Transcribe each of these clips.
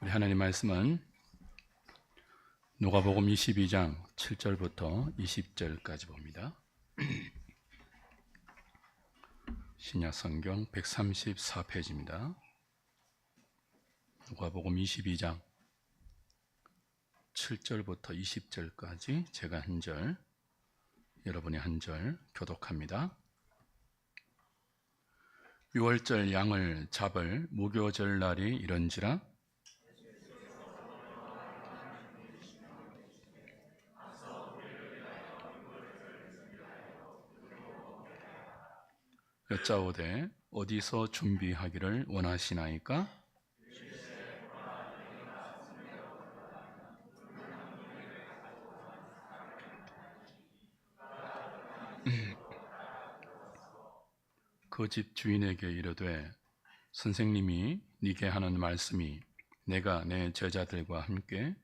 우리 하나님 말씀은 누가복음 22장 7절부터 20절까지 봅니다. 신약성경 134페이지입니다. 누가복음 22장 7절부터 20절까지 제가 한 절, 여러분이 한 절 교독합니다. 유월절 양을 잡을 무교절 날이 이런지라 여짜오되 어디서 준비하기를 원하시나이까? 그 집 주인에게 이르되 선생님이 네게 하는 말씀이 내가 내 제자들과 함께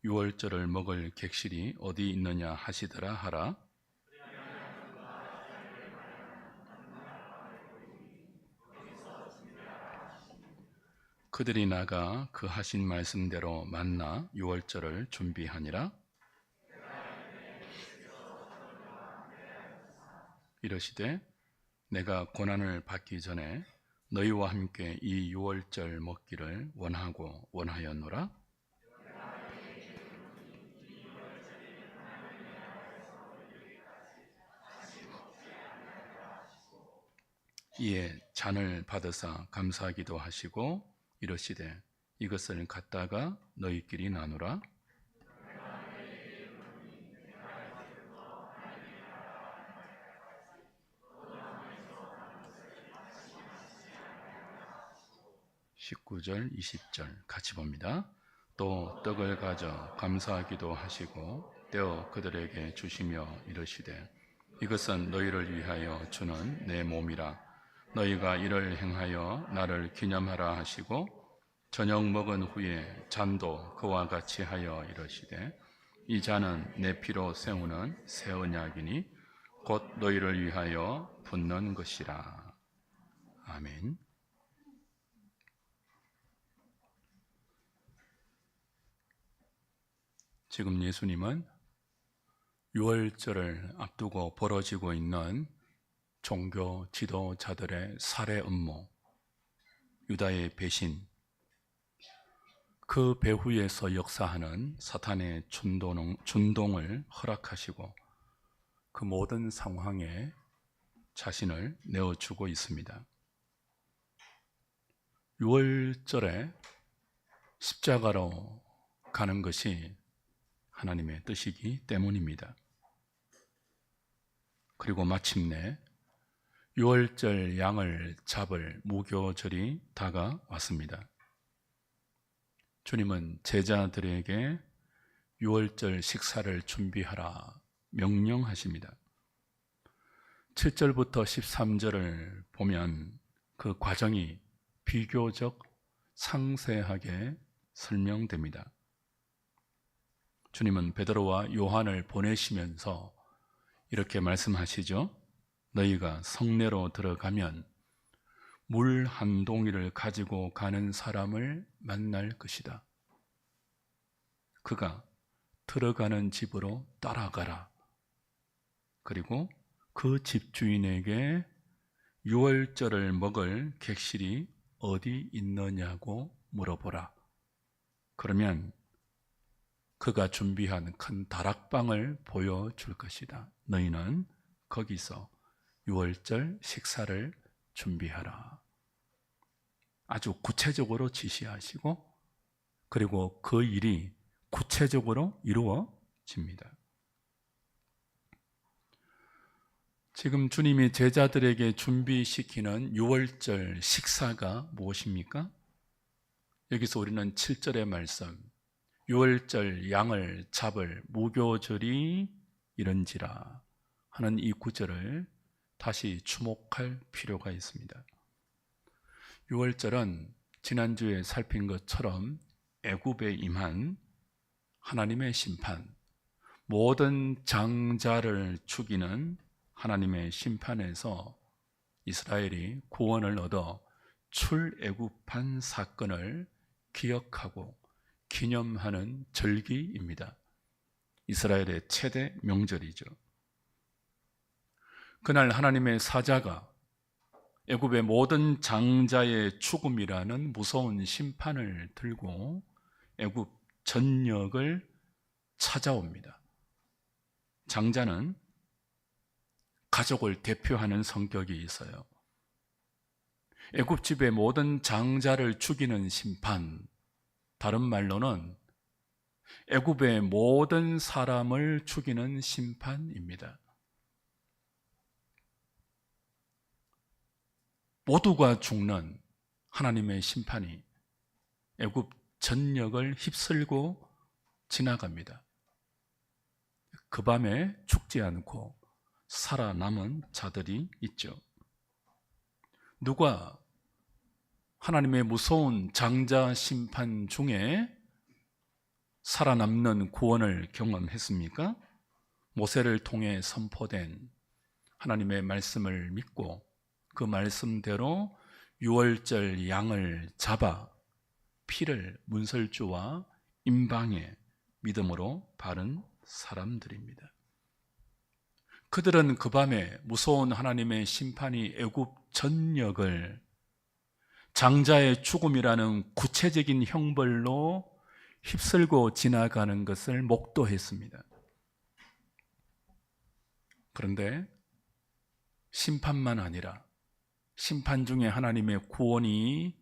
유월절을 먹을 객실이 어디 있느냐 하시더라 하라. 그들이 나가 그 하신 말씀대로 만나 유월절을 준비하니라. 이르시되 내가 고난을 받기 전에 너희와 함께 이 유월절 먹기를 원하고 원하였노라. 이에 잔을 받으사 감사하기도 하시고 이르시되 이것을 갖다가 너희끼리 나누라. (19절) (20절) 같이 봅니다. 또 떡을 가져 감사하기도 하시고 떼어 그들에게 주시며 이르시되 이것은 너희를 위하여 주는 내 몸이라. 너희가 이를 행하여 나를 기념하라 하시고 저녁 먹은 후에 잔도 그와 같이 하여 이르시되 이 잔은 내 피로 세우는 새 언약이니 곧 너희를 위하여 붓는 것이라. 아멘. 지금 예수님은 유월절을 앞두고 벌어지고 있는 종교 지도자들의 살해 음모, 유다의 배신, 그 배후에서 역사하는 사탄의 준동을 허락하시고 그 모든 상황에 자신을 내어주고 있습니다. 유월절에 십자가로 가는 것이 하나님의 뜻이기 때문입니다. 그리고 마침내 유월절 양을 잡을 무교절이 다가왔습니다. 주님은 제자들에게 유월절 식사를 준비하라 명령하십니다. 7절부터 13절을 보면 그 과정이 비교적 상세하게 설명됩니다. 주님은 베드로와 요한을 보내시면서 이렇게 말씀하시죠. 너희가 성내로 들어가면 물 한 동이를 가지고 가는 사람을 만날 것이다. 그가 들어가는 집으로 따라가라. 그리고 그 집주인에게 유월절을 먹을 객실이 어디 있느냐고 물어보라. 그러면 그가 준비한 큰 다락방을 보여줄 것이다. 너희는 거기서 유월절 식사를 준비하라. 아주 구체적으로 지시하시고 그리고 그 일이 구체적으로 이루어집니다. 지금 주님이 제자들에게 준비시키는 유월절 식사가 무엇입니까? 여기서 우리는 7절의 말씀, 유월절 양을 잡을 무교절이 이런지라 하는 이 구절을 다시 주목할 필요가 있습니다. 유월절은 지난주에 살핀 것처럼 애굽에 임한 하나님의 심판, 모든 장자를 죽이는 하나님의 심판에서 이스라엘이 구원을 얻어 출애굽한 사건을 기억하고 기념하는 절기입니다. 이스라엘의 최대 명절이죠. 그날 하나님의 사자가 애굽의 모든 장자의 죽음이라는 무서운 심판을 들고 애굽 전역을 찾아옵니다. 장자는 가족을 대표하는 성격이 있어요. 애굽집의 모든 장자를 죽이는 심판, 다른 말로는 애굽의 모든 사람을 죽이는 심판입니다. 모두가 죽는 하나님의 심판이 애굽 전역을 휩쓸고 지나갑니다. 그 밤에 죽지 않고 살아남은 자들이 있죠. 누가 하나님의 무서운 장자 심판 중에 살아남는 구원을 경험했습니까? 모세를 통해 선포된 하나님의 말씀을 믿고 그 말씀대로 유월절 양을 잡아 피를 문설주와 임방에 믿음으로 바른 사람들입니다. 그들은 그 밤에 무서운 하나님의 심판이 애굽 전역을 장자의 죽음이라는 구체적인 형벌로 휩쓸고 지나가는 것을 목도했습니다. 그런데 심판만 아니라 심판 중에 하나님의 구원이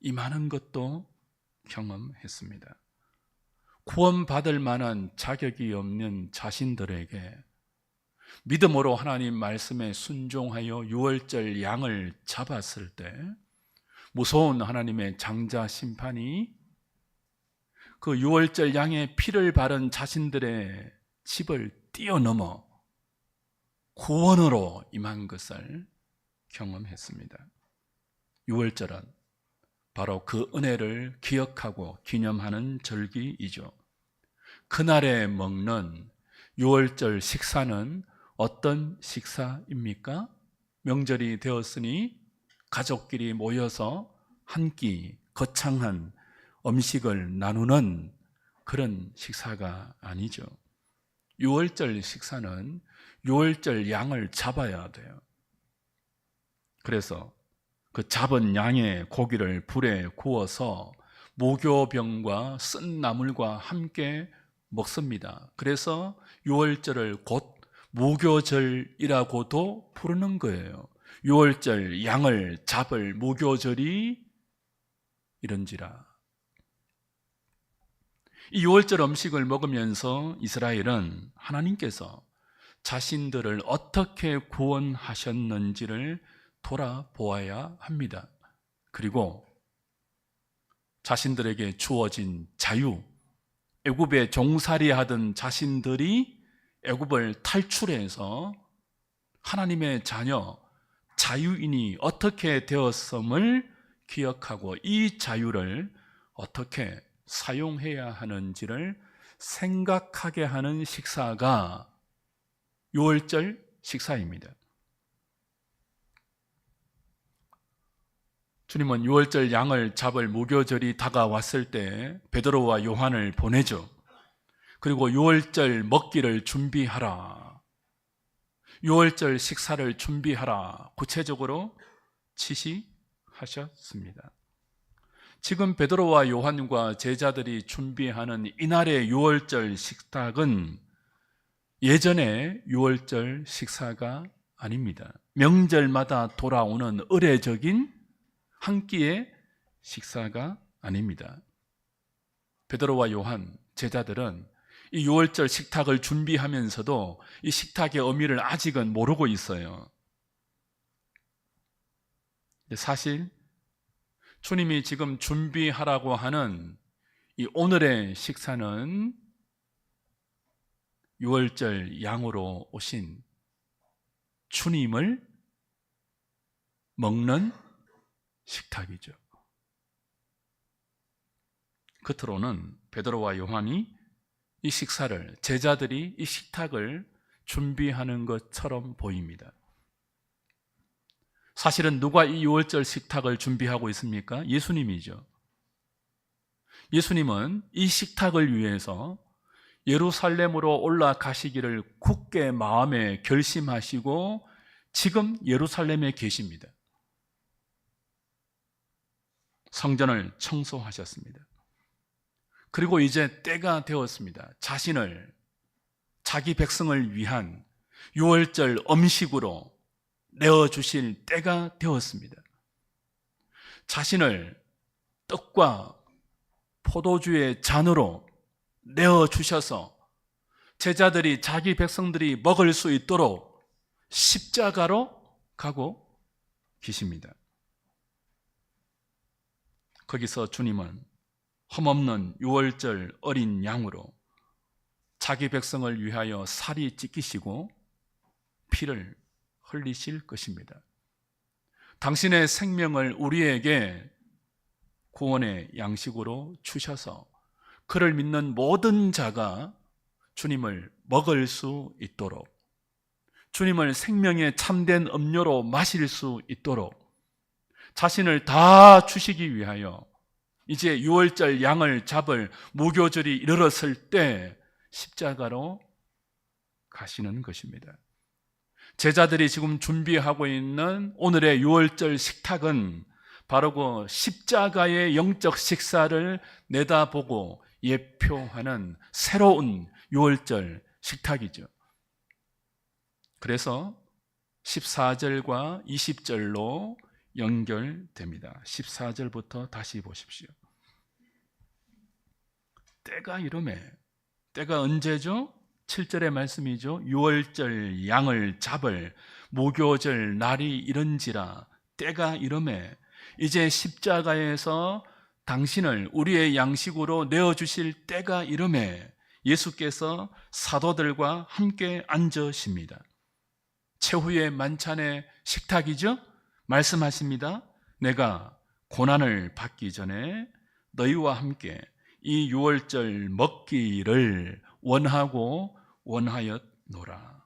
임하는 것도 경험했습니다. 구원받을 만한 자격이 없는 자신들에게 믿음으로 하나님 말씀에 순종하여 유월절 양을 잡았을 때 무서운 하나님의 장자 심판이 그 유월절 양의 피를 바른 자신들의 집을 뛰어넘어 구원으로 임한 것을 경험했습니다. 유월절은 바로 그 은혜를 기억하고 기념하는 절기이죠. 그날에 먹는 유월절 식사는 어떤 식사입니까? 명절이 되었으니 가족끼리 모여서 한 끼 거창한 음식을 나누는 그런 식사가 아니죠. 유월절 식사는 유월절 양을 잡아야 돼요. 그래서 그 잡은 양의 고기를 불에 구워서 무교병과 쓴 나물과 함께 먹습니다. 그래서 유월절을 곧 무교절이라고도 부르는 거예요. 유월절 양을 잡을 무교절이 이런지라. 이 유월절 음식을 먹으면서 이스라엘은 하나님께서 자신들을 어떻게 구원하셨는지를 돌아보아야 합니다. 그리고 자신들에게 주어진 자유, 애굽에 종살이하던 자신들이 애굽을 탈출해서 하나님의 자녀, 자유인이 어떻게 되었음을 기억하고 이 자유를 어떻게 사용해야 하는지를 생각하게 하는 식사가 유월절 식사입니다. 주님은 유월절 양을 잡을 무교절이 다가왔을 때 베드로와 요한을 보내죠. 그리고 유월절 먹기를 준비하라, 유월절 식사를 준비하라 구체적으로 지시하셨습니다. 지금 베드로와 요한과 제자들이 준비하는 이날의 유월절 식탁은 예전의 유월절 식사가 아닙니다. 명절마다 돌아오는 의례적인 한 끼의 식사가 아닙니다. 베드로와 요한 제자들은 이 유월절 식탁을 준비하면서도 이 식탁의 의미를 아직은 모르고 있어요. 사실 주님이 지금 준비하라고 하는 이 오늘의 식사는 유월절 양으로 오신 주님을 먹는 식탁이죠. 겉으로는 베드로와 요한이 이 식사를, 제자들이 이 식탁을 준비하는 것처럼 보입니다. 사실은 누가 이 유월절 식탁을 준비하고 있습니까? 예수님이죠. 예수님은 이 식탁을 위해서 예루살렘으로 올라가시기를 굳게 마음에 결심하시고 지금 예루살렘에 계십니다. 성전을 청소하셨습니다. 그리고 이제 때가 되었습니다. 자기 백성을 위한 유월절 음식으로 내어주실 때가 되었습니다. 자신을 떡과 포도주의 잔으로 내어주셔서 제자들이, 자기 백성들이 먹을 수 있도록 십자가로 가고 계십니다. 거기서 주님은 흠없는 유월절 어린 양으로 자기 백성을 위하여 살이 찢기시고 피를 흘리실 것입니다. 당신의 생명을 우리에게 구원의 양식으로 주셔서 그를 믿는 모든 자가 주님을 먹을 수 있도록, 주님을 생명의 참된 음료로 마실 수 있도록 자신을 다 주시기 위하여 이제 유월절 양을 잡을 무교절이 이르렀을 때 십자가로 가시는 것입니다. 제자들이 지금 준비하고 있는 오늘의 유월절 식탁은 바로 그 십자가의 영적 식사를 내다보고 예표하는 새로운 유월절 식탁이죠. 그래서 14절과 20절로 연결됩니다. 14절부터 다시 보십시오. 때가 이르매, 때가 언제죠? 7절의 말씀이죠. 유월절 양을 잡을 무교절 날이 이른지라. 때가 이르매, 이제 십자가에서 당신을 우리의 양식으로 내어주실 때가 이르매 예수께서 사도들과 함께 앉으십니다. 최후의 만찬의 식탁이죠. 말씀하십니다. 내가 고난을 받기 전에 너희와 함께 이 유월절 먹기를 원하고 원하였노라.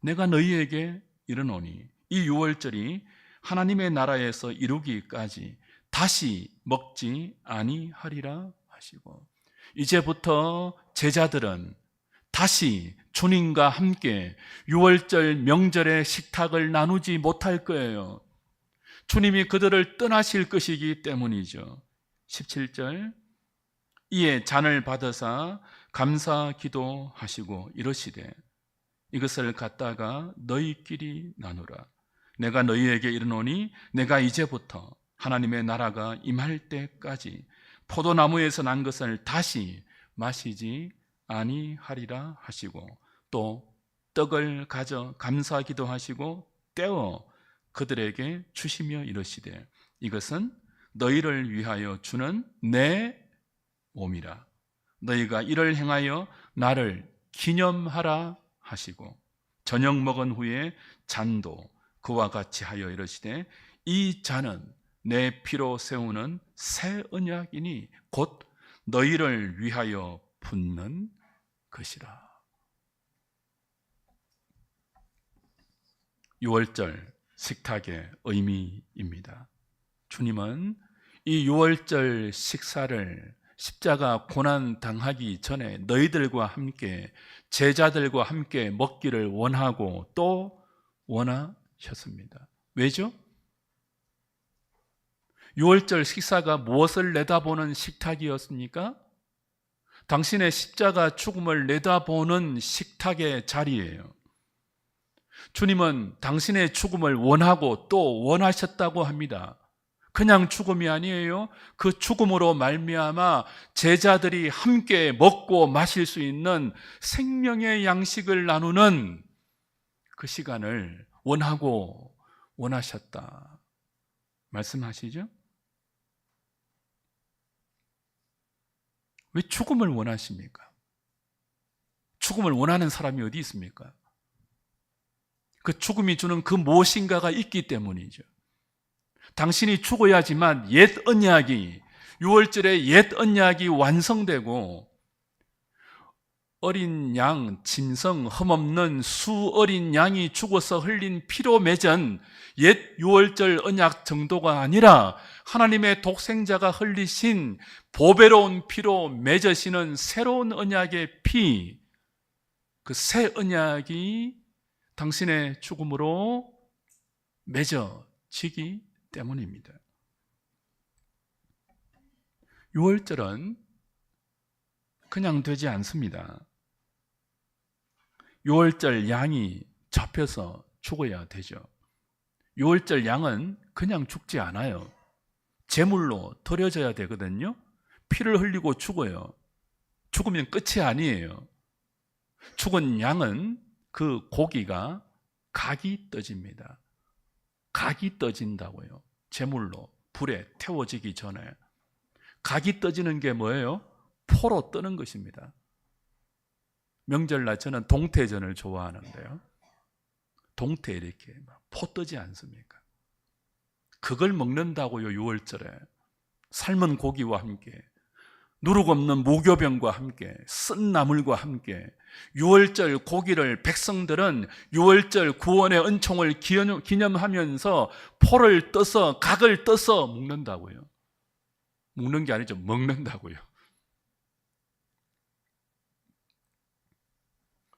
내가 너희에게 이르노니 이 유월절이 하나님의 나라에서 이루기까지 다시 먹지 아니하리라 하시고, 이제부터 제자들은 다시 주님과 함께 유월절 명절의 식탁을 나누지 못할 거예요. 주님이 그들을 떠나실 것이기 때문이죠. 17절, 이에 잔을 받으사 감사 기도하시고 이르시되 이것을 갖다가 너희끼리 나누라. 내가 너희에게 이르노니 내가 이제부터 하나님의 나라가 임할 때까지 포도나무에서 난 것을 다시 마시지 아니하리라 하시고, 또 떡을 가져 감사 기도하시고 떼어 그들에게 주시며 이르시되 이것은 너희를 위하여 주는 내 몸이라. 너희가 이를 행하여 나를 기념하라 하시고, 저녁 먹은 후에 잔도 그와 같이 하여 이르시되 이 잔은 내 피로 세우는 새 언약이니 곧 너희를 위하여 붓는 것이라. 유월절 식탁의 의미입니다. 주님은 이 유월절 식사를 십자가 고난 당하기 전에 너희들과 함께, 제자들과 함께 먹기를 원하고 또 원하셨습니다. 왜죠? 유월절 식사가 무엇을 내다보는 식탁이었습니까? 당신의 십자가 죽음을 내다보는 식탁의 자리예요. 주님은 당신의 죽음을 원하고 또 원하셨다고 합니다. 그냥 죽음이 아니에요. 그 죽음으로 말미암아 제자들이 함께 먹고 마실 수 있는 생명의 양식을 나누는 그 시간을 원하고 원하셨다 말씀하시죠? 왜 죽음을 원하십니까? 죽음을 원하는 사람이 어디 있습니까? 그 죽음이 주는 그 무엇인가가 있기 때문이죠. 당신이 죽어야지만 옛 언약이, 유월절의 옛 언약이 완성되고 어린 양, 짐승, 흠없는 수 어린 양이 죽어서 흘린 피로 맺은 옛 유월절 언약 정도가 아니라 하나님의 독생자가 흘리신 보배로운 피로 맺으시는 새로운 언약의 피, 그 새 언약이 당신의 죽음으로 맺어지기 때문입니다. 유월절은 그냥 되지 않습니다. 유월절 양이 잡혀서 죽어야 되죠. 유월절 양은 그냥 죽지 않아요. 제물로 드려져야 되거든요. 피를 흘리고 죽어요. 죽으면 끝이 아니에요. 죽은 양은 그 고기가 각이 떠집니다. 각이 떠진다고요. 제물로 불에 태워지기 전에. 각이 떠지는 게 뭐예요? 포로 뜨는 것입니다. 명절날 저는 동태전을 좋아하는데요. 동태 이렇게 포 뜨지 않습니까? 그걸 먹는다고요. 6월절에 삶은 고기와 함께, 누룩 없는 무교병과 함께, 쓴 나물과 함께 6월절 고기를 백성들은 6월절 구원의 은총을 기념하면서 포를 떠서 각을 떠서 먹는다고요. 먹는 게 아니죠. 먹는다고요.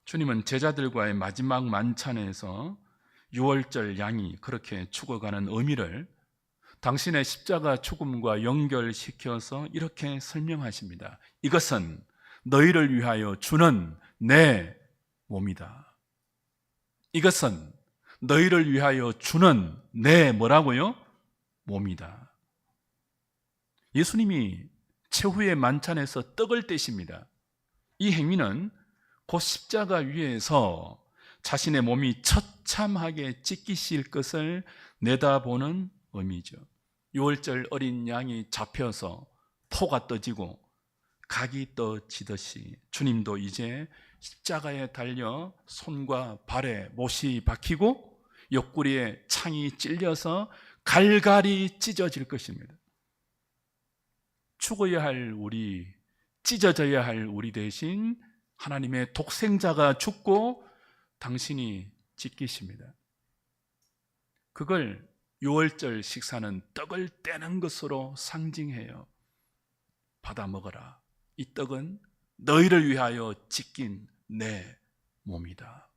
주님은 제자들과의 마지막 만찬에서 6월절 양이 그렇게 죽어가는 의미를 당신의 십자가 죽음과 연결시켜서 이렇게 설명하십니다. 이것은 너희를 위하여 주는 내 몸이다. 이것은 너희를 위하여 주는 내 뭐라고요? 몸이다. 예수님이 최후의 만찬에서 떡을 떼십니다. 이 행위는 곧 십자가 위에서 자신의 몸이 처참하게 찢기실 것을 내다보는 의미죠. 6월절 어린 양이 잡혀서 포가 떠지고 각이 떠지듯이 주님도 이제 십자가에 달려 손과 발에 못이 박히고 옆구리에 창이 찔려서 갈갈이 찢어질 것입니다. 죽어야 할 우리, 찢어져야 할 우리 대신 하나님의 독생자가 죽고 당신이 찢기십니다. 그걸 6월절 식사는 떡을 떼는 것으로 상징해요. 받아 먹어라. 이 떡은 너희를 위하여 찢긴 내 몸이다.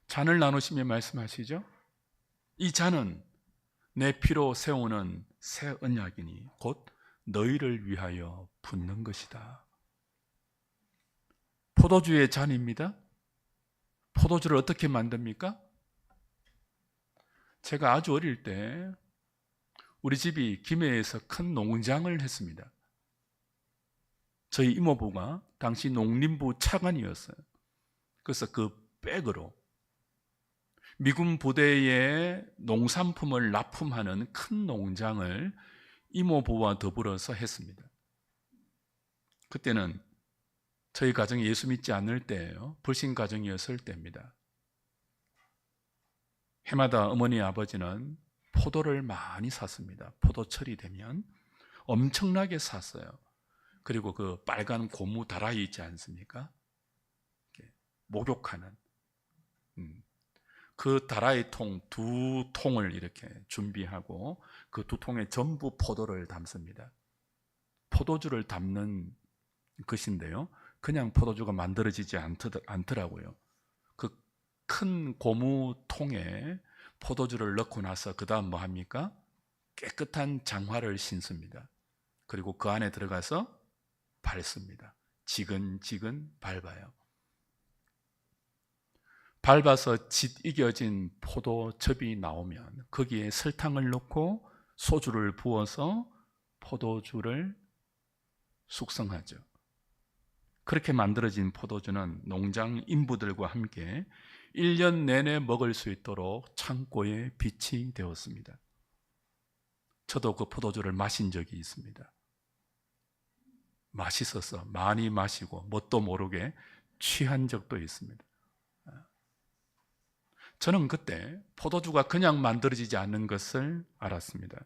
잔을 나누시며 말씀하시죠. 이 잔은 내 피로 세우는 새 언약이니 곧 너희를 위하여 붓는 것이다. 포도주의 잔입니다. 포도주를 어떻게 만듭니까? 제가 아주 어릴 때 우리 집이 김해에서 큰 농장을 했습니다. 저희 이모부가 당시 농림부 차관이었어요. 그래서 그 백으로 미군 부대의 농산품을 납품하는 큰 농장을 이모부와 더불어서 했습니다. 그때는 저희 가정이 예수 믿지 않을 때예요. 불신 가정이었을 때입니다. 해마다 어머니 아버지는 포도를 많이 샀습니다. 포도철이 되면 엄청나게 샀어요. 그리고 그 빨간 고무 다라이 있지 않습니까? 목욕하는 그 다라이 통 두 통을 이렇게 준비하고 그 두 통에 전부 포도를 담습니다. 포도주를 담는 것인데요. 그냥 포도주가 만들어지지 않더라고요. 그 큰 고무 통에 포도주를 넣고 나서 그 다음 뭐 합니까? 깨끗한 장화를 신습니다. 그리고 그 안에 들어가서 밟습니다. 지근지근 밟아요. 밟아서 짓이겨진 포도즙이 나오면 거기에 설탕을 넣고 소주를 부어서 포도주를 숙성하죠. 그렇게 만들어진 포도주는 농장 인부들과 함께 1년 내내 먹을 수 있도록 창고에 비치 되었습니다. 저도 그 포도주를 마신 적이 있습니다. 맛있어서 많이 마시고 뭣도 모르게 취한 적도 있습니다. 저는 그때 포도주가 그냥 만들어지지 않는 것을 알았습니다.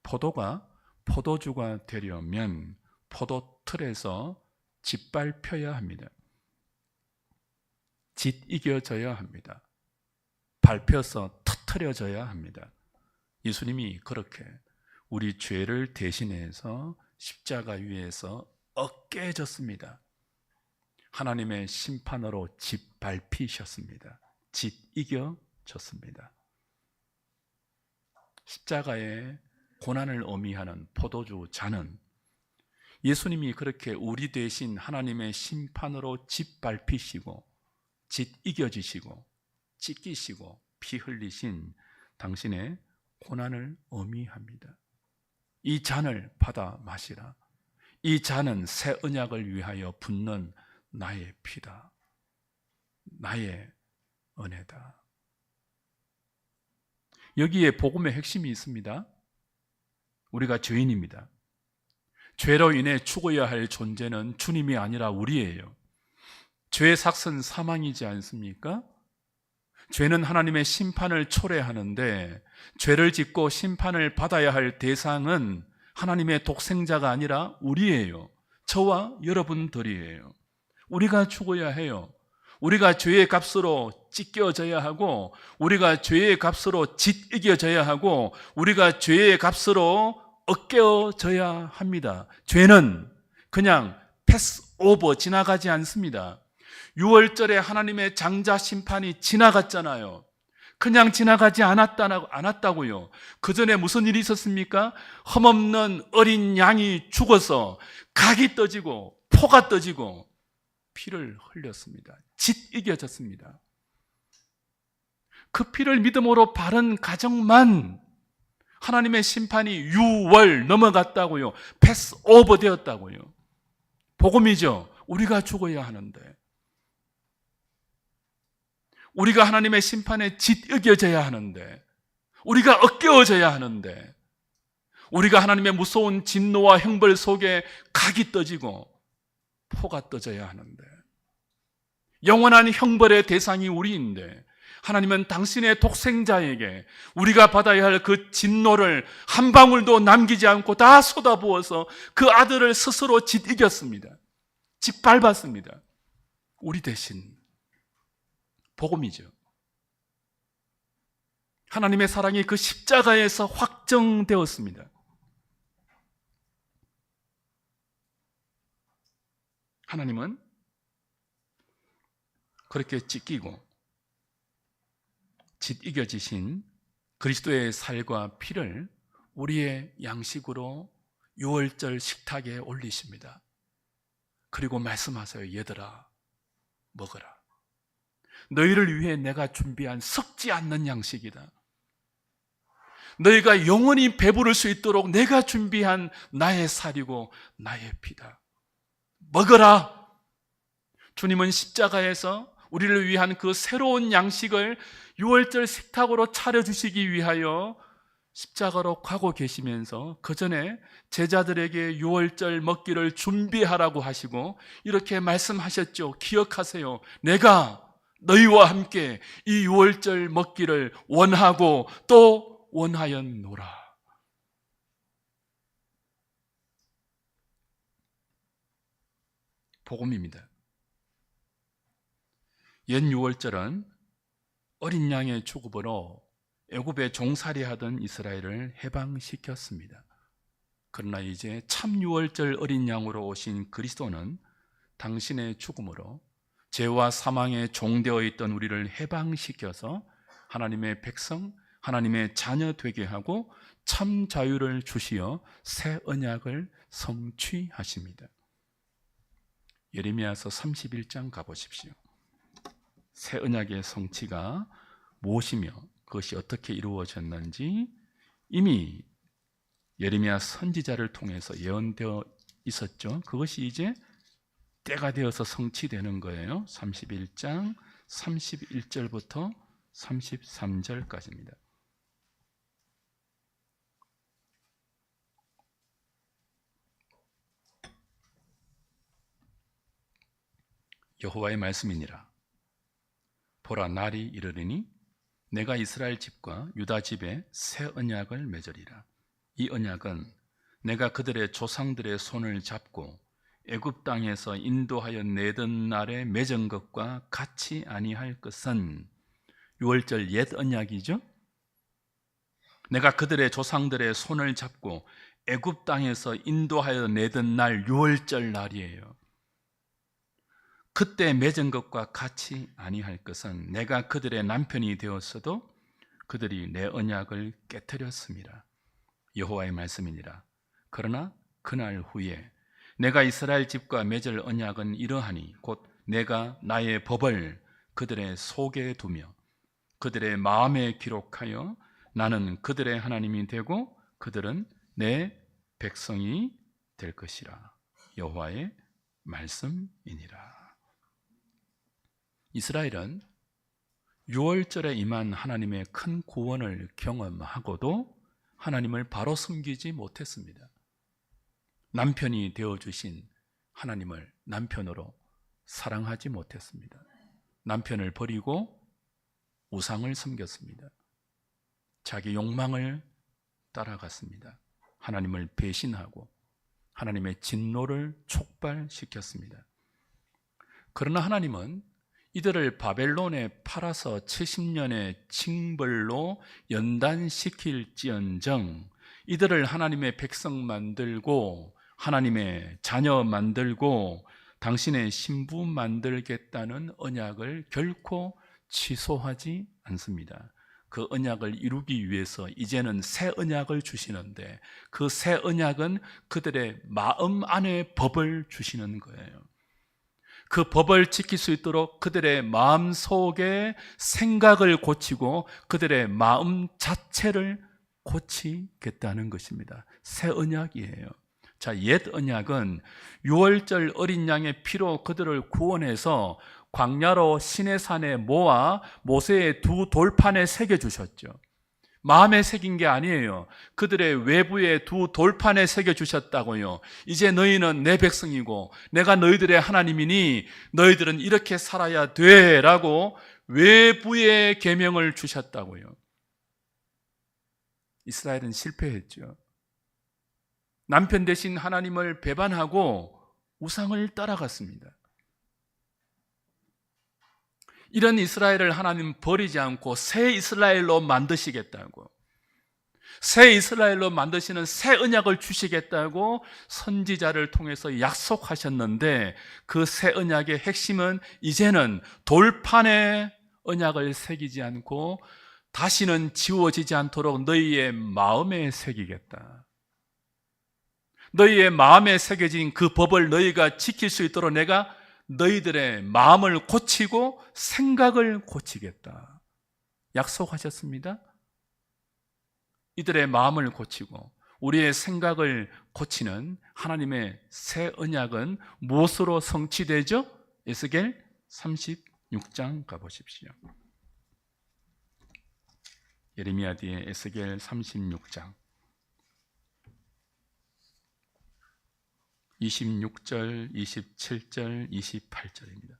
포도가 포도주가 되려면 포도 틀에서 짓밟혀야 합니다. 짓이겨져야 합니다. 밟혀서 터트려져야 합니다. 예수님이 그렇게 우리 죄를 대신해서 십자가 위에서 얻게졌습니다. 하나님의 심판으로 짓밟히셨습니다. 짓이겨졌습니다. 십자가의 고난을 의미하는 포도주 잔은 예수님이 그렇게 우리 대신 하나님의 심판으로 짓밟히시고 짓이겨지시고 찢기시고 피 흘리신 당신의 고난을 의미합니다. 이 잔을 받아 마시라. 이 잔은 새 언약을 위하여 붓는 나의 피다. 나의 은혜다. 여기에 복음의 핵심이 있습니다. 우리가 죄인입니다. 죄로 인해 죽어야 할 존재는 주님이 아니라 우리예요. 죄의 삭은 사망이지 않습니까? 죄는 하나님의 심판을 초래하는데 죄를 짓고 심판을 받아야 할 대상은 하나님의 독생자가 아니라 우리예요. 저와 여러분들이에요. 우리가 죽어야 해요. 우리가 죄의 값으로 찢겨져야 하고, 우리가 죄의 값으로 짓이겨져야 하고, 우리가 죄의 값으로 얻겨져야 합니다. 죄는 그냥 패스오버, 지나가지 않습니다. 6월절에 하나님의 장자 심판이 지나갔잖아요. 그냥 지나가지 않았다고요. 그 전에 무슨 일이 있었습니까? 흠없는 어린 양이 죽어서 각이 떠지고 포가 떠지고 피를 흘렸습니다. 짓이겨졌습니다. 그 피를 믿음으로 바른 가정만 하나님의 심판이 6월 넘어갔다고요. 패스오버 되었다고요. 복음이죠. 우리가 죽어야 하는데, 우리가 하나님의 심판에 짓이겨져야 하는데, 우리가 얻겨져야 하는데, 우리가 하나님의 무서운 진노와 형벌 속에 각이 떠지고 포가 떠져야 하는데, 영원한 형벌의 대상이 우리인데, 하나님은 당신의 독생자에게 우리가 받아야 할 그 진노를 한 방울도 남기지 않고 다 쏟아부어서 그 아들을 스스로 짓이겼습니다. 짓밟았습니다. 우리 대신. 복음이죠. 하나님의 사랑이 그 십자가에서 확정되었습니다. 하나님은 그렇게 찢기고 짓이겨지신 그리스도의 살과 피를 우리의 양식으로 6월절 식탁에 올리십니다. 그리고 말씀하세요. 얘들아, 먹어라. 너희를 위해 내가 준비한 썩지 않는 양식이다. 너희가 영원히 배부를 수 있도록 내가 준비한 나의 살이고 나의 피다. 먹어라. 주님은 십자가에서 우리를 위한 그 새로운 양식을 6월절 식탁으로 차려주시기 위하여 십자가로 가고 계시면서 그 전에 제자들에게 6월절 먹기를 준비하라고 하시고 이렇게 말씀하셨죠. 기억하세요. 내가 너희와 함께 이 6월절 먹기를 원하고 또 원하였노라. 복음입니다. 옛 6월절은 어린 양의 죽음으로 애굽에 종살이하던 이스라엘을 해방시켰습니다. 그러나 이제 참 6월절 어린 양으로 오신 그리스도는 당신의 죽음으로 죄와 사망에 종되어 있던 우리를 해방시켜서 하나님의 백성, 하나님의 자녀 되게 하고 참 자유를 주시어 새 언약을 성취하십니다. 예레미야서 31장 가보십시오. 새 언약의 성취가 무엇이며 그것이 어떻게 이루어졌는지 이미 예레미야 선지자를 통해서 예언되어 있었죠. 그것이 이제 때가 되어서 성취되는 거예요. 31장 31절부터 33절까지입니다. 여호와의 말씀이니라. 보라, 날이 이르리니 내가 이스라엘 집과 유다 집에 새 언약을 맺으리라. 이 언약은 내가 그들의 조상들의 손을 잡고 애굽 땅에서 인도하여 내던 날에 맺은 것과 같이 아니할 것은, 유월절 옛 언약이죠. 내가 그들의 조상들의 손을 잡고 애굽 땅에서 인도하여 내던 날 유월절 날이에요. 그때 맺은 것과 같이 아니할 것은, 내가 그들의 남편이 되었어도 그들이 내 언약을 깨뜨렸습니다. 여호와의 말씀이니라. 그러나 그날 후에 내가 이스라엘 집과 맺을 언약은 이러하니, 곧 내가 나의 법을 그들의 속에 두며 그들의 마음에 기록하여 나는 그들의 하나님이 되고 그들은 내 백성이 될 것이라. 여호와의 말씀이니라. 이스라엘은 유월절에 임한 하나님의 큰 구원을 경험하고도 하나님을 바로 섬기지 못했습니다. 남편이 되어주신 하나님을 남편으로 사랑하지 못했습니다. 남편을 버리고 우상을 섬겼습니다. 자기 욕망을 따라갔습니다. 하나님을 배신하고 하나님의 진노를 촉발시켰습니다. 그러나 하나님은 이들을 바벨론에 팔아서 70년의 징벌로 연단시킬지언정 이들을 하나님의 백성 만들고 하나님의 자녀 만들고 당신의 신부 만들겠다는 언약을 결코 취소하지 않습니다. 그 언약을 이루기 위해서 이제는 새 언약을 주시는데, 그 새 언약은 그들의 마음 안에 법을 주시는 거예요. 그 법을 지킬 수 있도록 그들의 마음 속에 생각을 고치고 그들의 마음 자체를 고치겠다는 것입니다. 새 언약이에요. 자, 옛 언약은 유월절 어린 양의 피로 그들을 구원해서 광야로 시내산에 모아 모세의 두 돌판에 새겨주셨죠. 마음에 새긴 게 아니에요. 그들의 외부의 두 돌판에 새겨주셨다고요. 이제 너희는 내 백성이고 내가 너희들의 하나님이니 너희들은 이렇게 살아야 돼 라고 외부의 계명을 주셨다고요. 이스라엘은 실패했죠. 남편 대신 하나님을 배반하고 우상을 따라갔습니다. 이런 이스라엘을 하나님 버리지 않고 새 이스라엘로 만드시겠다고, 새 이스라엘로 만드시는 새 언약을 주시겠다고 선지자를 통해서 약속하셨는데, 그 새 언약의 핵심은 이제는 돌판에 언약을 새기지 않고 다시는 지워지지 않도록 너희의 마음에 새기겠다. 너희의 마음에 새겨진 그 법을 너희가 지킬 수 있도록 내가 너희들의 마음을 고치고 생각을 고치겠다. 약속하셨습니다. 이들의 마음을 고치고 우리의 생각을 고치는 하나님의 새 언약은 무엇으로 성취되죠? 에스겔 36장 가보십시오. 예레미야 뒤에 에스겔 36장 26절, 27절, 28절입니다.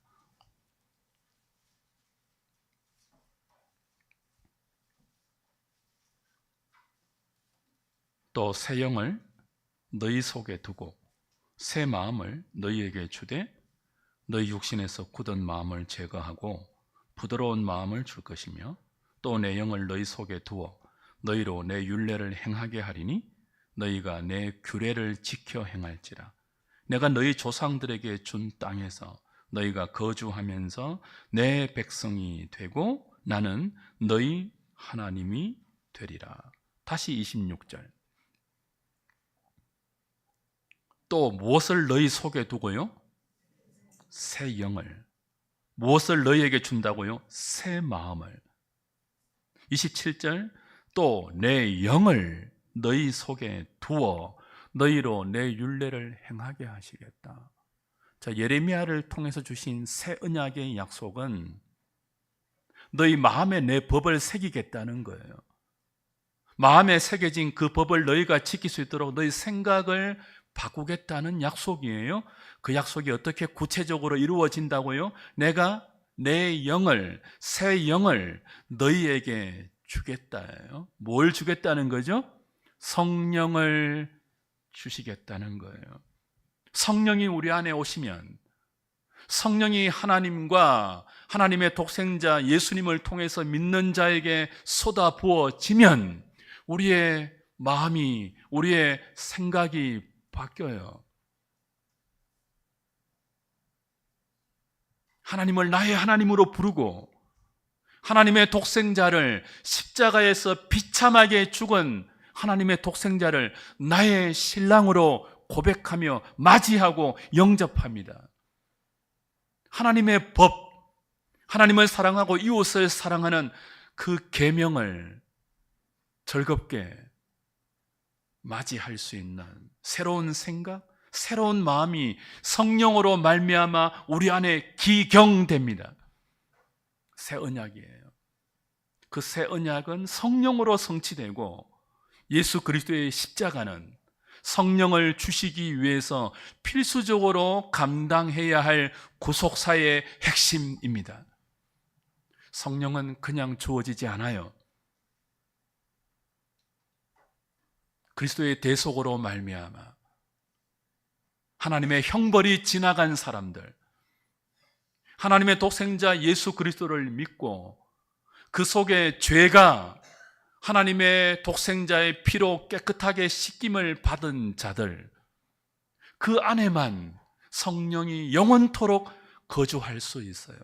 또 새 영을 너희 속에 두고 새 마음을 너희에게 주되 너희 육신에서 굳은 마음을 제거하고 부드러운 마음을 줄 것이며, 또 내 영을 너희 속에 두어 너희로 내 율례를 행하게 하리니 너희가 내 규례를 지켜 행할지라. 내가 너희 조상들에게 준 땅에서 너희가 거주하면서 내 백성이 되고 나는 너희 하나님이 되리라. 다시 26절. 또 무엇을 너희 속에 두고요? 새 영을. 무엇을 너희에게 준다고요? 새 마음을. 27절. 또 내 영을 너희 속에 두어 너희로 내 율례를 행하게 하시겠다. 자, 예레미야를 통해서 주신 새 언약의 약속은 너희 마음에 내 법을 새기겠다는 거예요. 마음에 새겨진 그 법을 너희가 지킬 수 있도록 너희 생각을 바꾸겠다는 약속이에요. 그 약속이 어떻게 구체적으로 이루어진다고요? 내가 내 영을, 새 영을 너희에게 주겠다예요. 뭘 주겠다는 거죠? 성령을 주시겠다는 거예요. 성령이 우리 안에 오시면, 성령이 하나님과 하나님의 독생자 예수님을 통해서 믿는 자에게 쏟아 부어지면 우리의 마음이, 우리의 생각이 바뀌어요. 하나님을 나의 하나님으로 부르고 하나님의 독생자를, 십자가에서 비참하게 죽은 하나님의 독생자를 나의 신랑으로 고백하며 맞이하고 영접합니다. 하나님의 법, 하나님을 사랑하고 이웃을 사랑하는 그 계명을 즐겁게 맞이할 수 있는 새로운 생각, 새로운 마음이 성령으로 말미암아 우리 안에 기경됩니다. 새 언약이에요. 그 새 언약은 성령으로 성취되고, 예수 그리스도의 십자가는 성령을 주시기 위해서 필수적으로 감당해야 할 구속사의 핵심입니다. 성령은 그냥 주어지지 않아요. 그리스도의 대속으로 말미암아 하나님의 형벌이 지나간 사람들, 하나님의 독생자 예수 그리스도를 믿고 그 속에 죄가 하나님의 독생자의 피로 깨끗하게 씻김을 받은 자들, 그 안에만 성령이 영원토록 거주할 수 있어요.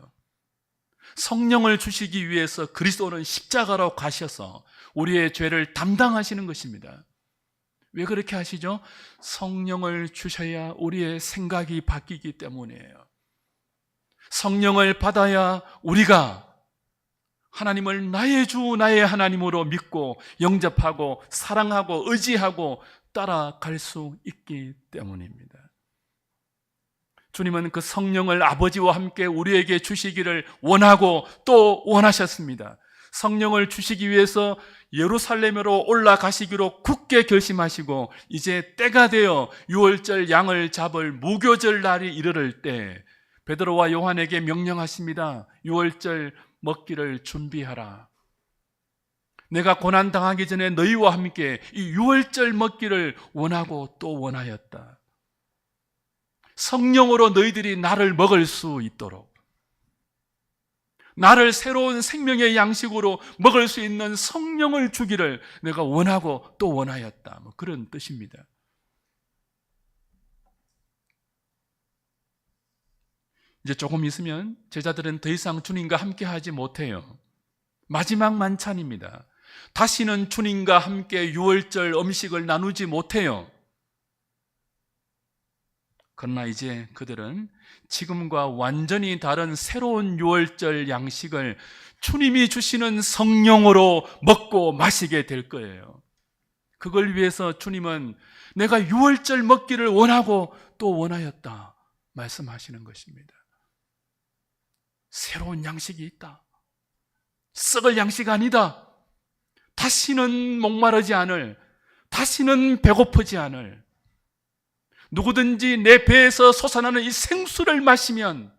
성령을 주시기 위해서 그리스도는 십자가로 가셔서 우리의 죄를 담당하시는 것입니다. 왜 그렇게 하시죠? 성령을 주셔야 우리의 생각이 바뀌기 때문이에요. 성령을 받아야 우리가 하나님을 나의 주, 나의 하나님으로 믿고 영접하고 사랑하고 의지하고 따라갈 수 있기 때문입니다. 주님은 그 성령을 아버지와 함께 우리에게 주시기를 원하고 또 원하셨습니다. 성령을 주시기 위해서 예루살렘으로 올라가시기로 굳게 결심하시고, 이제 때가 되어 유월절 양을 잡을 무교절 날이 이르를 때 베드로와 요한에게 명령하십니다. 유월절 먹기를 준비하라. 내가 고난당하기 전에 너희와 함께 이 유월절 먹기를 원하고 또 원하였다. 성령으로 너희들이 나를 먹을 수 있도록, 나를 새로운 생명의 양식으로 먹을 수 있는 성령을 주기를 내가 원하고 또 원하였다. 그런 뜻입니다. 이제 조금 있으면 제자들은 더 이상 주님과 함께 하지 못해요. 마지막 만찬입니다. 다시는 주님과 함께 유월절 음식을 나누지 못해요. 그러나 이제 그들은 지금과 완전히 다른 새로운 유월절 양식을 주님이 주시는 성령으로 먹고 마시게 될 거예요. 그걸 위해서 주님은 내가 유월절 먹기를 원하고 또 원하였다 말씀하시는 것입니다. 새로운 양식이 있다. 썩을 양식 아니다. 다시는 목마르지 않을, 다시는 배고프지 않을, 누구든지 내 배에서 솟아나는 이 생수를 마시면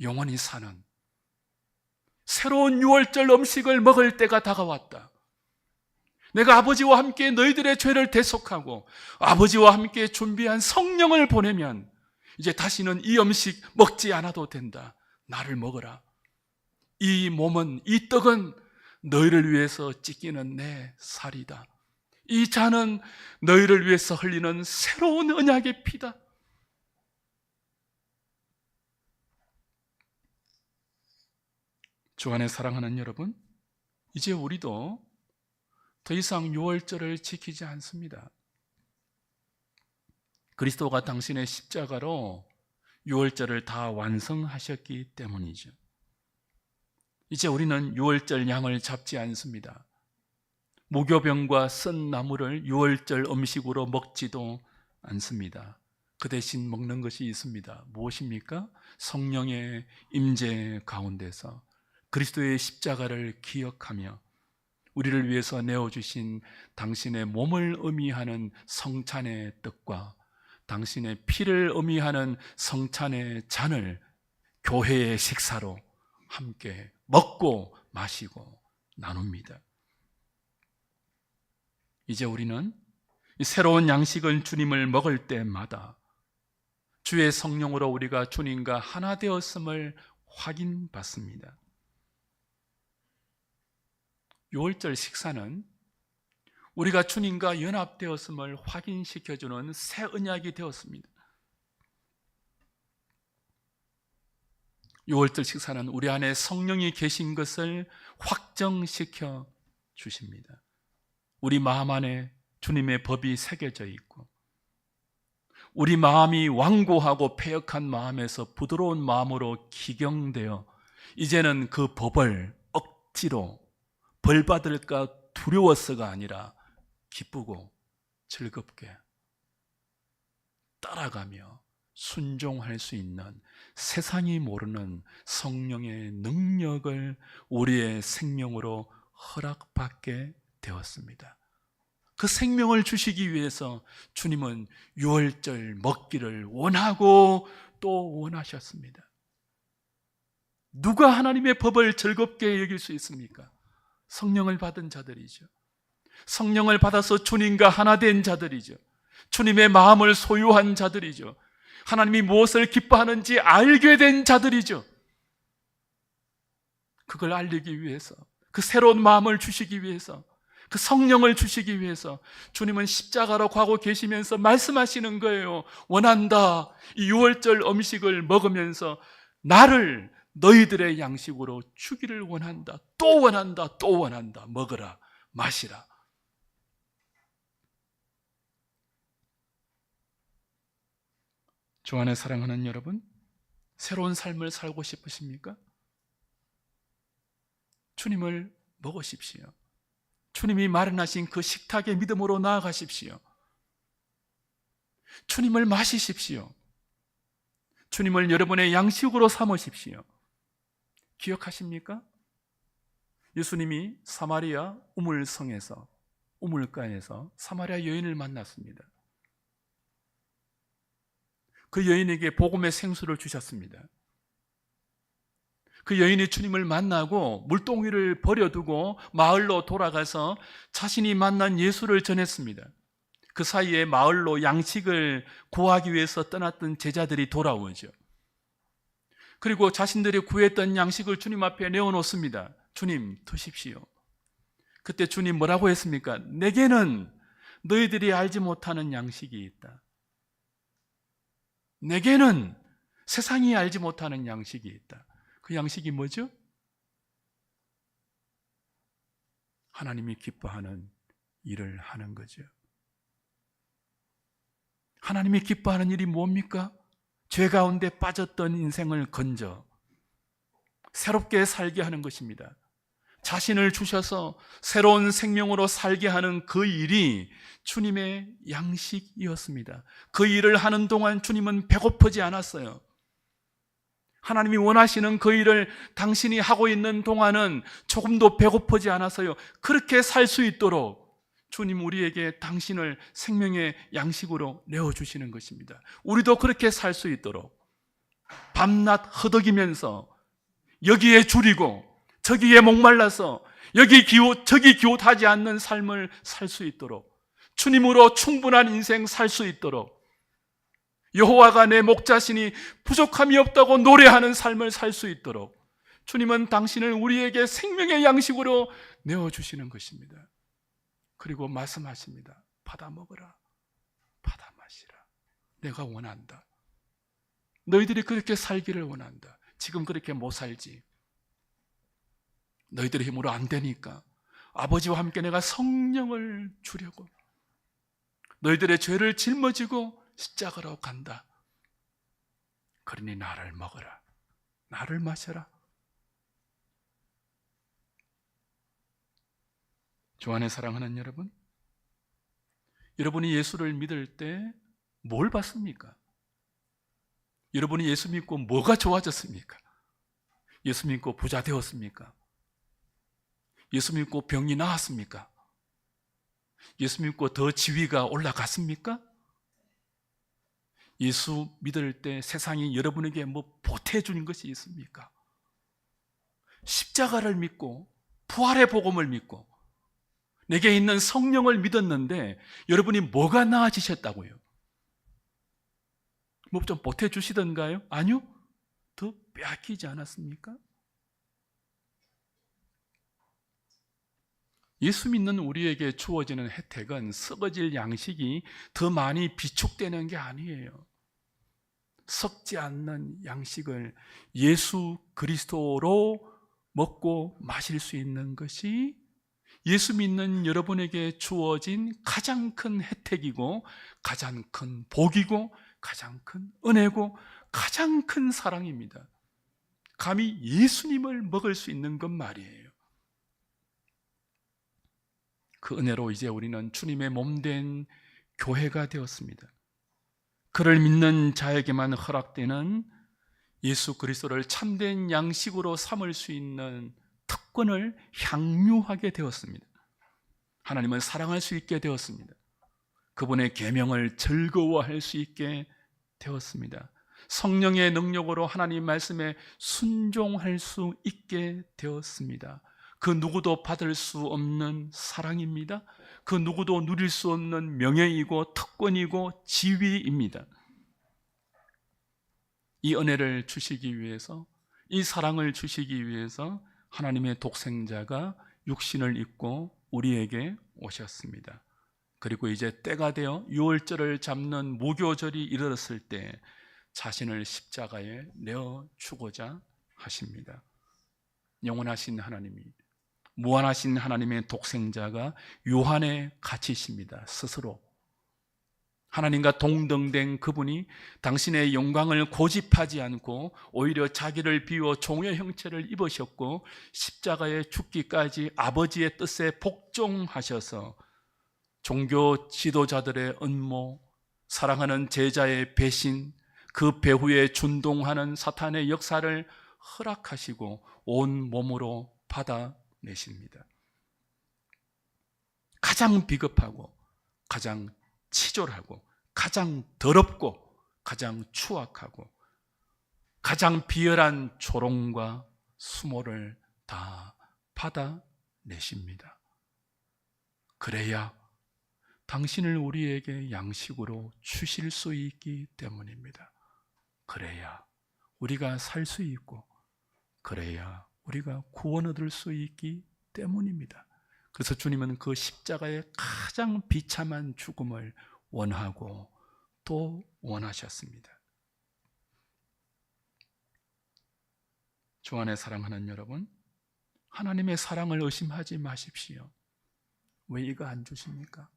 영원히 사는 새로운 유월절 음식을 먹을 때가 다가왔다. 내가 아버지와 함께 너희들의 죄를 대속하고 아버지와 함께 준비한 성령을 보내면 이제 다시는 이 음식 먹지 않아도 된다. 나를 먹어라. 이 몸은, 이 떡은 너희를 위해서 찢기는 내 살이다. 이 잔은 너희를 위해서 흘리는 새로운 언약의 피다. 주 안에 사랑하는 여러분, 이제 우리도 더 이상 유월절을 지키지 않습니다. 그리스도가 당신의 십자가로 유월절을 다 완성하셨기 때문이죠. 이제 우리는 유월절 양을 잡지 않습니다. 무교병과 쓴 나물을 유월절 음식으로 먹지도 않습니다. 그 대신 먹는 것이 있습니다. 무엇입니까? 성령의 임재 가운데서 그리스도의 십자가를 기억하며 우리를 위해서 내어주신 당신의 몸을 의미하는 성찬의 떡과 당신의 피를 의미하는 성찬의 잔을 교회의 식사로 함께 먹고 마시고 나눕니다. 이제 우리는 이 새로운 양식을 주님을 먹을 때마다 주의 성령으로 우리가 주님과 하나 되었음을 확인받습니다. 유월절 식사는 우리가 주님과 연합되었음을 확인시켜주는 새 언약이 되었습니다. 유월절 식사는 우리 안에 성령이 계신 것을 확정시켜 주십니다. 우리 마음 안에 주님의 법이 새겨져 있고, 우리 마음이 완고하고 패역한 마음에서 부드러운 마음으로 기경되어 이제는 그 법을 억지로 벌받을까 두려워서가 아니라 기쁘고 즐겁게 따라가며 순종할 수 있는 세상이 모르는 성령의 능력을 우리의 생명으로 허락받게 되었습니다. 그 생명을 주시기 위해서 주님은 유월절 먹기를 원하고 또 원하셨습니다. 누가 하나님의 법을 즐겁게 여길 수 있습니까? 성령을 받은 자들이죠. 성령을 받아서 주님과 하나 된 자들이죠. 주님의 마음을 소유한 자들이죠. 하나님이 무엇을 기뻐하는지 알게 된 자들이죠. 그걸 알리기 위해서, 그 새로운 마음을 주시기 위해서, 그 성령을 주시기 위해서 주님은 십자가로 가고 계시면서 말씀하시는 거예요. 원한다. 이 유월절 음식을 먹으면서 나를 너희들의 양식으로 주기를 원한다. 또 원한다. 또 원한다. 먹으라. 마시라. 주 안에 사랑하는 여러분, 새로운 삶을 살고 싶으십니까? 주님을 먹으십시오. 주님이 마련하신 그 식탁의 믿음으로 나아가십시오. 주님을 마시십시오. 주님을 여러분의 양식으로 삼으십시오. 기억하십니까? 예수님이 사마리아 우물가에서 사마리아 여인을 만났습니다. 그 여인에게 복음의 생수를 주셨습니다. 그 여인이 주님을 만나고 물동이를 버려두고 마을로 돌아가서 자신이 만난 예수를 전했습니다. 그 사이에 마을로 양식을 구하기 위해서 떠났던 제자들이 돌아오죠. 그리고 자신들이 구했던 양식을 주님 앞에 내어놓습니다. 주님, 드십시오. 그때 주님 뭐라고 했습니까? 내게는 너희들이 알지 못하는 양식이 있다. 내게는 세상이 알지 못하는 양식이 있다. 그 양식이 뭐죠? 하나님이 기뻐하는 일을 하는 거죠. 하나님이 기뻐하는 일이 뭡니까? 죄 가운데 빠졌던 인생을 건져 새롭게 살게 하는 것입니다. 자신을 주셔서 새로운 생명으로 살게 하는 그 일이 주님의 양식이었습니다. 그 일을 하는 동안 주님은 배고프지 않았어요. 하나님이 원하시는 그 일을 당신이 하고 있는 동안은 조금도 배고프지 않아서요. 그렇게 살 수 있도록 주님 우리에게 당신을 생명의 양식으로 내어주시는 것입니다. 우리도 그렇게 살 수 있도록 밤낮 허덕이면서 여기에 줄이고 저기에 목말라서 저기 기웃하지 않는 삶을 살 수 있도록, 주님으로 충분한 인생 살 수 있도록, 여호와가 내 목자시니 부족함이 없다고 노래하는 삶을 살 수 있도록 주님은 당신을 우리에게 생명의 양식으로 내어주시는 것입니다. 그리고 말씀하십니다. 받아 먹으라. 받아 마시라. 내가 원한다. 너희들이 그렇게 살기를 원한다. 지금 그렇게 못 살지. 너희들의 힘으로 안 되니까 아버지와 함께 내가 성령을 주려고 너희들의 죄를 짊어지고 십자가로 간다. 그러니 나를 먹어라. 나를 마셔라. 주 안에 사랑하는 여러분, 여러분이 예수를 믿을 때 뭘 받습니까? 여러분이 예수 믿고 뭐가 좋아졌습니까? 예수 믿고 부자 되었습니까? 예수 믿고 병이 나았습니까? 예수 믿고 더 지위가 올라갔습니까? 예수 믿을 때 세상이 여러분에게 뭐 보태주는 것이 있습니까? 십자가를 믿고 부활의 복음을 믿고 내게 있는 성령을 믿었는데 여러분이 뭐가 나아지셨다고요? 뭐 좀 보태주시던가요? 아니요. 더 빼앗기지 않았습니까? 예수 믿는 우리에게 주어지는 혜택은 썩어질 양식이 더 많이 비축되는 게 아니에요. 썩지 않는 양식을 예수 그리스도로 먹고 마실 수 있는 것이 예수 믿는 여러분에게 주어진 가장 큰 혜택이고 가장 큰 복이고 가장 큰 은혜고 가장 큰 사랑입니다. 감히 예수님을 먹을 수 있는 것 말이에요. 그 은혜로 이제 우리는 주님의 몸된 교회가 되었습니다. 그를 믿는 자에게만 허락되는 예수 그리스도를 참된 양식으로 삼을 수 있는 특권을 향유하게 되었습니다. 하나님을 사랑할 수 있게 되었습니다. 그분의 계명을 즐거워할 수 있게 되었습니다. 성령의 능력으로 하나님 말씀에 순종할 수 있게 되었습니다. 그 누구도 받을 수 없는 사랑입니다. 그 누구도 누릴 수 없는 명예이고 특권이고 지위입니다. 이 은혜를 주시기 위해서, 이 사랑을 주시기 위해서 하나님의 독생자가 육신을 입고 우리에게 오셨습니다. 그리고 이제 때가 되어 유월절을 잡는 무교절이 이르렀을 때 자신을 십자가에 내어주고자 하십니다. 영원하신 하나님이, 무한하신 하나님의 독생자가 유한에 갇히십니다. 스스로 하나님과 동등된 그분이 당신의 영광을 고집하지 않고 오히려 자기를 비워 종의 형체를 입으셨고 십자가에 죽기까지 아버지의 뜻에 복종하셔서 종교 지도자들의 음모, 사랑하는 제자의 배신, 그 배후에 준동하는 사탄의 역사를 허락하시고 온 몸으로 받아내십니다. 가장 비겁하고 가장 치졸하고 가장 더럽고 가장 추악하고 가장 비열한 조롱과 수모를 다 받아내십니다. 그래야 당신을 우리에게 양식으로 주실 수 있기 때문입니다. 그래야 우리가 살 수 있고 그래야 우리가 구원 얻을 수 있기 때문입니다. 그래서 주님은 그 십자가의 가장 비참한 죽음을 원하고 또 원하셨습니다. 주 안에 사랑하는 여러분, 하나님의 사랑을 의심하지 마십시오. 왜 이거 안 주십니까?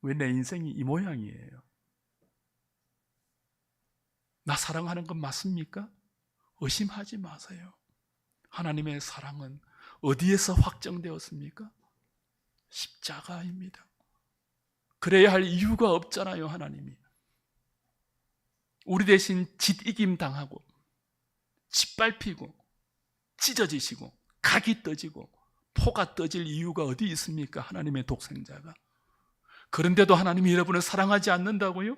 왜 내 인생이 이 모양이에요? 나 사랑하는 건 맞습니까? 의심하지 마세요. 하나님의 사랑은 어디에서 확정되었습니까? 십자가입니다. 그래야 할 이유가 없잖아요. 하나님이 우리 대신 짓이김 당하고 짓밟히고 찢어지시고 각이 떠지고 포가 떠질 이유가 어디 있습니까? 하나님의 독생자가. 그런데도 하나님이 여러분을 사랑하지 않는다고요?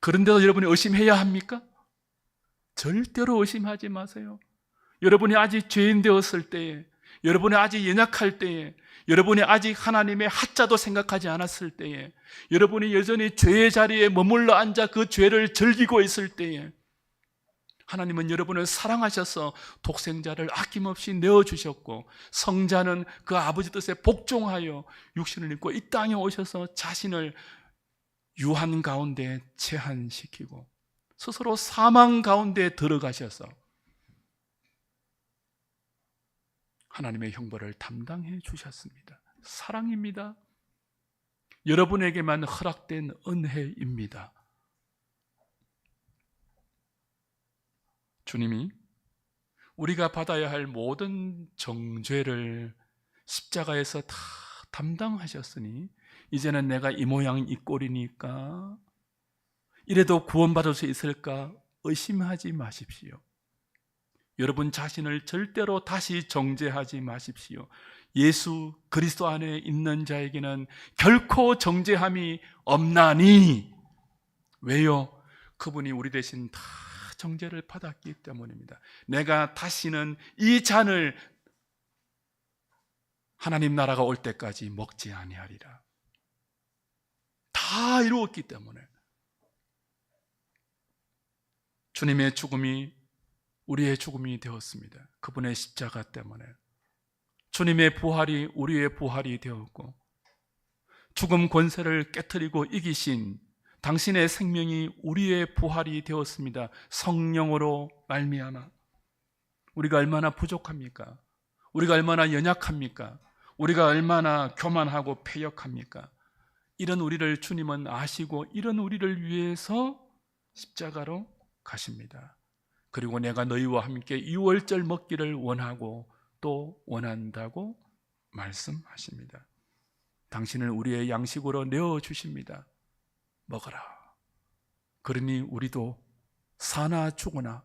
그런데도 여러분이 의심해야 합니까? 절대로 의심하지 마세요. 여러분이 아직 죄인 되었을 때에, 여러분이 아직 연약할 때에, 여러분이 아직 하나님의 하자도 생각하지 않았을 때에, 여러분이 여전히 죄의 자리에 머물러 앉아 그 죄를 즐기고 있을 때에 하나님은 여러분을 사랑하셔서 독생자를 아낌없이 내어주셨고, 성자는 그 아버지 뜻에 복종하여 육신을 입고 이 땅에 오셔서 자신을 유한 가운데 제한시키고 스스로 사망 가운데 들어가셔서 하나님의 형벌을 담당해 주셨습니다. 사랑입니다. 여러분에게만 허락된 은혜입니다. 주님이 우리가 받아야 할 모든 정죄를 십자가에서 다 담당하셨으니 이제는 내가 이 모양 이 꼴이니까 이래도 구원받을 수 있을까 의심하지 마십시오. 여러분 자신을 절대로 다시 정죄하지 마십시오. 예수 그리스도 안에 있는 자에게는 결코 정죄함이 없나니. 왜요? 그분이 우리 대신 다 정죄를 받았기 때문입니다. 내가 다시는 이 잔을 하나님 나라가 올 때까지 먹지 아니하리라. 다 다 이루었기 때문에, 주님의 죽음이 우리의 죽음이 되었습니다. 그분의 십자가 때문에. 주님의 부활이 우리의 부활이 되었고, 죽음 권세를 깨트리고 이기신 당신의 생명이 우리의 부활이 되었습니다. 성령으로 말미암아. 우리가 얼마나 부족합니까? 우리가 얼마나 연약합니까? 우리가 얼마나 교만하고 패역합니까? 이런 우리를 주님은 아시고 이런 우리를 위해서 십자가로 가십니다. 그리고 내가 너희와 함께 유월절 먹기를 원하고 또 원한다고 말씀하십니다. 당신을 우리의 양식으로 내어주십니다. 먹어라. 그러니 우리도 사나 죽으나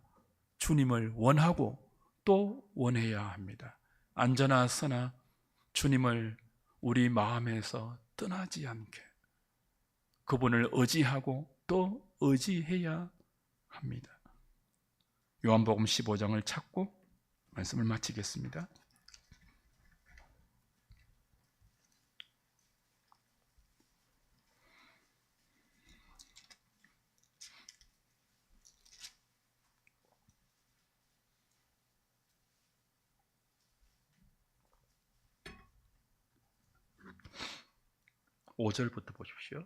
주님을 원하고 또 원해야 합니다. 앉아나 서나 주님을 우리 마음에서 떠나지 않게 그분을 의지하고 또 의지해야 합니다. 요한복음 15장을 찾고 말씀을 마치겠습니다. (5절부터) 보십시오.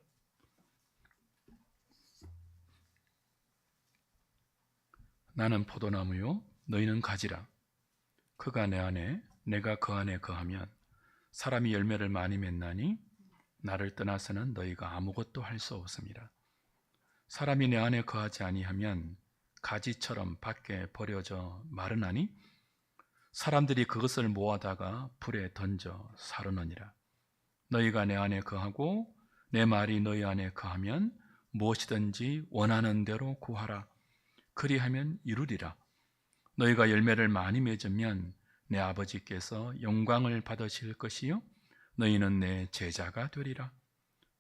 나는 포도나무요 너희는 가지라. 그가 내 안에 내가 그 안에 거하면 사람이 열매를 많이 맺나니 나를 떠나서는 너희가 아무것도 할 수 없음이라. 사람이 내 안에 거하지 아니하면 가지처럼 밖에 버려져 마르나니 사람들이 그것을 모아다가 불에 던져 사르느니라. 너희가 내 안에 거하고 내 말이 너희 안에 거하면 무엇이든지 원하는 대로 구하라. 그리하면 이루리라. 너희가 열매를 많이 맺으면 내 아버지께서 영광을 받으실 것이요 너희는 내 제자가 되리라.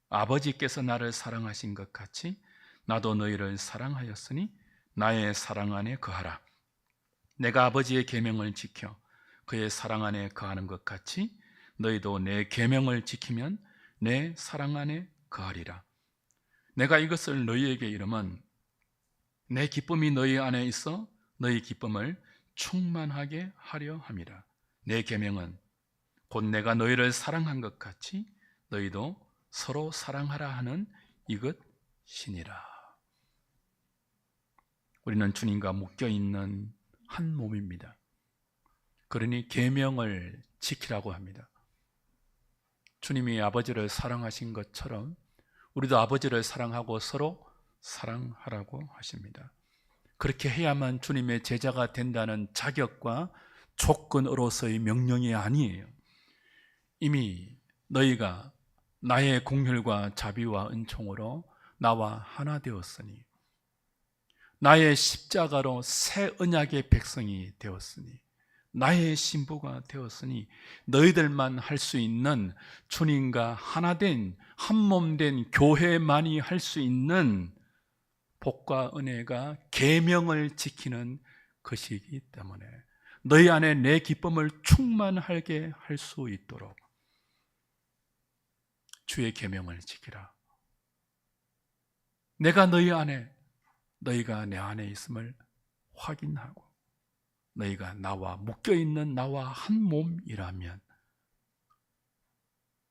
아버지께서 나를 사랑하신 것 같이 나도 너희를 사랑하였으니 나의 사랑 안에 거하라. 내가 아버지의 계명을 지켜 그의 사랑 안에 거하는 것 같이 너희도 내 계명을 지키면 내 사랑 안에 거하리라. 내가 이것을 너희에게 이름은 내 기쁨이 너희 안에 있어 너희 기쁨을 충만하게 하려 함이라. 내 계명은 곧 내가 너희를 사랑한 것 같이 너희도 서로 사랑하라 하는 이것이니라. 우리는 주님과 묶여 있는 한 몸입니다. 그러니 계명을 지키라고 합니다. 주님이 아버지를 사랑하신 것처럼 우리도 아버지를 사랑하고 서로 사랑하라고 하십니다. 그렇게 해야만 주님의 제자가 된다는 자격과 조건으로서의 명령이 아니에요. 이미 너희가 나의 공혈과 자비와 은총으로 나와 하나 되었으니 나의 십자가로 새 언약의 백성이 되었으니 나의 신부가 되었으니 너희들만 할 수 있는 주님과 하나 된 한 몸 된 교회만이 할 수 있는 복과 은혜가 계명을 지키는 것이기 때문에 너희 안에 내 기쁨을 충만하게 할 수 있도록 주의 계명을 지키라. 내가 너희 안에 너희가 내 안에 있음을 확인하고 너희가 나와 묶여있는 나와 한 몸이라면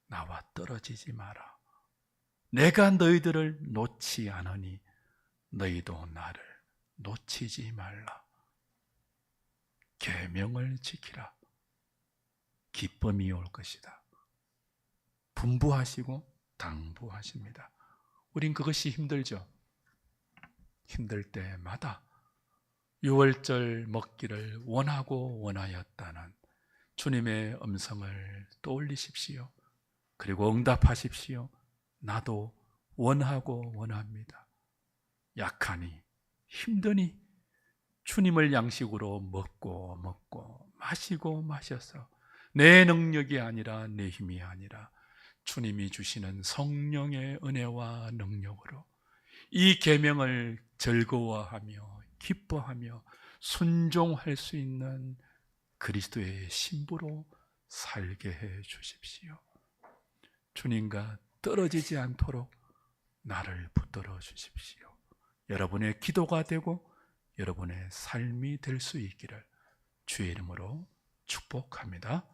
나와 떨어지지 마라. 내가 너희들을 놓지 않으니 너희도 나를 놓치지 말라. 계명을 지키라. 기쁨이 올 것이다. 분부하시고 당부하십니다. 우린 그것이 힘들죠. 힘들 때마다 유월절 먹기를 원하고 원하였다는 주님의 음성을 떠올리십시오. 그리고 응답하십시오. 나도 원하고 원합니다. 약하니 힘드니 주님을 양식으로 먹고 마시고 마셔서 내 능력이 아니라 내 힘이 아니라 주님이 주시는 성령의 은혜와 능력으로 이 계명을 즐거워하며 기뻐하며 순종할 수 있는 그리스도의 신부로 살게 해 주십시오. 주님과 떨어지지 않도록 나를 붙들어 주십시오. 여러분의 기도가 되고 여러분의 삶이 될 수 있기를 주의 이름으로 축복합니다.